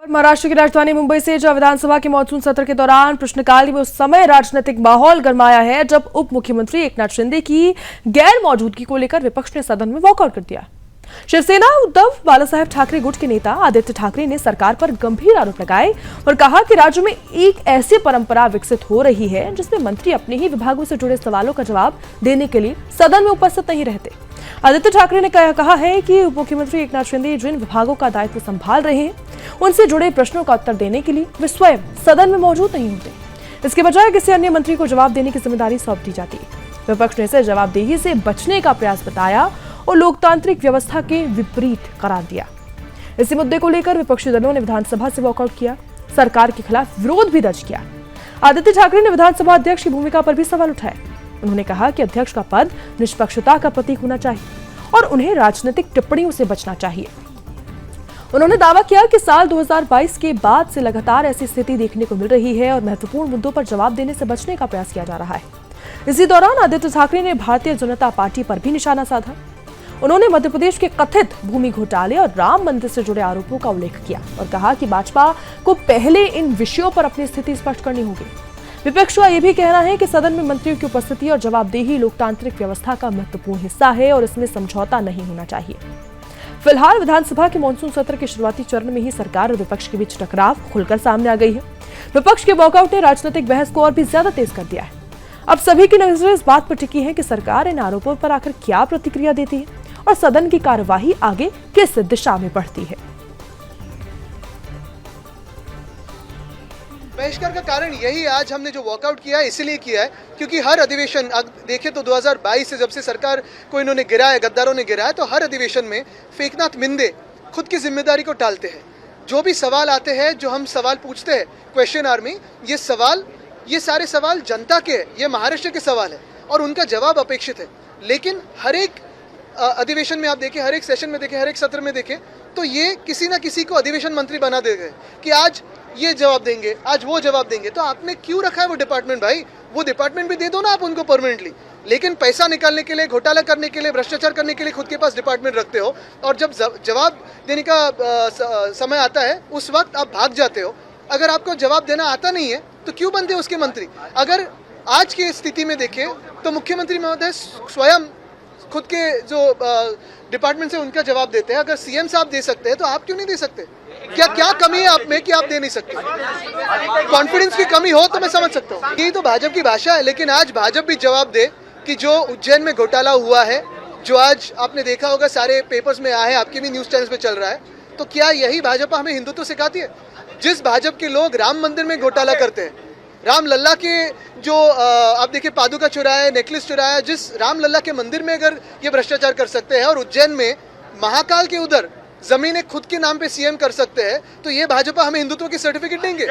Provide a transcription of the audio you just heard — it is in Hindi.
महाराष्ट्र की राजधानी मुंबई से जब विधानसभा के मॉनसून सत्र के दौरान प्रश्नकाल में उस समय राजनीतिक माहौल गरमाया है जब उप मुख्यमंत्री एकनाथ शिंदे की गैर मौजूदगी को लेकर विपक्ष ने सदन में वॉकआउट कर दिया। शिवसेना उद्धव बालासाहेब ठाकरे गुट के नेता आदित्य ठाकरे ने सरकार पर गंभीर आरोप लगाए और कहा कि राज्य में एक ऐसी परंपरा विकसित हो रही है जिसमें मंत्री अपने ही विभागों से जुड़े सवालों का जवाब देने के लिए सदन में उपस्थित नहीं रहते। आदित्य ठाकरे ने कहा है कि उप मुख्यमंत्री एकनाथ शिंदे जिन विभागों का दायित्व संभाल रहे हैं उनसे जुड़े प्रश्नों का उत्तर देने के लिए वे स्वयं सदन में मौजूद नहीं होते। इसके बजाय किसी अन्य मंत्री को जवाब देने की जिम्मेदारी सौंप दी जाती है। विपक्ष ने इसे जवाबदेही से बचने का प्रयास बताया और लोकतांत्रिक व्यवस्था के विपरीत करार दिया। इसी मुद्दे को लेकर विपक्षी दलों ने विधानसभा से वॉकआउट किया, सरकार के खिलाफ विरोध भी दर्ज किया। आदित्य ठाकरे ने विधानसभा अध्यक्ष की भूमिका पर भी सवाल उठाए। उन्होंने कहा कि अध्यक्ष का पद निष्पक्षता का प्रतीक होना चाहिए और उन्हें राजनीतिक टिप्पणियों से बचना चाहिए। उन्होंने दावा किया कि साल 2022 के बाद से लगातार ऐसी स्थिति देखने को मिल रही है और महत्वपूर्ण मुद्दों पर जवाब देने से बचने का प्रयास किया जा रहा है। इसी दौरान आदित्य ठाकरे ने भारतीय जनता पार्टी पर भी निशाना साधा। उन्होंने मध्य प्रदेश के कथित भूमि घोटाले और राम मंदिर से जुड़े आरोपों का उल्लेख किया और कहा कि भाजपा को पहले इन विषयों पर अपनी स्थिति स्पष्ट करनी होगी। विपक्ष का यह भी कहना है कि सदन में मंत्रियों की उपस्थिति और जवाबदेही लोकतांत्रिक व्यवस्था का महत्वपूर्ण हिस्सा है और इसमें समझौता नहीं होना चाहिए। फिलहाल विधानसभा के मॉनसून सत्र के शुरुआती चरण में ही सरकार और विपक्ष के बीच टकराव खुलकर सामने आ गई है। विपक्ष के वॉकआउट ने राजनीतिक बहस को और भी ज्यादा तेज कर दिया है। अब सभी की नजरें इस बात पर टिकी है कि सरकार इन आरोपों पर आखिर क्या प्रतिक्रिया देती है और सदन की कार्यवाही आगे किस दिशा में बढ़ती है। बहिष्कार का कारण यही आज हमने जो वॉकआउट किया है इसलिए किया है क्योंकि हर अधिवेशन देखें तो 2022 से जब से सरकार को इन्होंने गिराया, गद्दारों ने गिराया, तो हर अधिवेशन में फेकनाथ मिंदे खुद की जिम्मेदारी को टालते हैं। जो भी सवाल आते हैं, जो हम सवाल पूछते हैं क्वेश्चन आवर में, ये सारे सवाल जनता के, ये महाराष्ट्र के सवाल है और उनका जवाब अपेक्षित है। लेकिन हर एक अधिवेशन में आप देखें, हर एक सेशन में देखें, हर एक सत्र में देखें तो ये किसी ना किसी को अधिवेशन मंत्री बना देंगे कि आज ये जवाब देंगे, आज वो जवाब देंगे। तो आपने क्यों रखा है वो डिपार्टमेंट? भाई वो डिपार्टमेंट भी दे दो ना आप उनको परमानेंटली। लेकिन पैसा निकालने के लिए, घोटाला करने के लिए, भ्रष्टाचार करने के लिए खुद के पास डिपार्टमेंट रखते हो और जब जवाब देने का समय आता है उस वक्त आप भाग जाते हो। अगर आपको जवाब देना आता नहीं है तो क्यों बनते हो उसके मंत्री? अगर आज की स्थिति में देखें तो मुख्यमंत्री महोदय स्वयं खुद के जो डिपार्टमेंट से उनका जवाब देते हैं। अगर सीएम साहब दे सकते हैं तो आप क्यों नहीं दे सकते? क्या कमी है आप में कि आप दे नहीं सकते? कॉन्फिडेंस की कमी हो तो मैं समझ सकता हूँ, यही तो भाजपा की भाषा है। लेकिन आज भाजपा भी जवाब दे कि जो उज्जैन में घोटाला हुआ है, जो आज आपने देखा होगा सारे पेपर्स में आया है, आपके भी न्यूज चैनल्स पे चल रहा है, तो क्या यही भाजपा हमें हिंदुत्व सिखाती है? जिस भाजपा के लोग राम मंदिर में घोटाला करते हैं, राम लल्ला के जो आप देखिए पादुका चुराया, नेकलेस चुराया, जिस राम लल्ला के मंदिर में अगर ये भ्रष्टाचार कर सकते हैं और उज्जैन में महाकाल के उधर जमीनें खुद के नाम पे सीएम कर सकते हैं, तो ये भाजपा हमें हिंदुत्व की सर्टिफिकेट देंगे?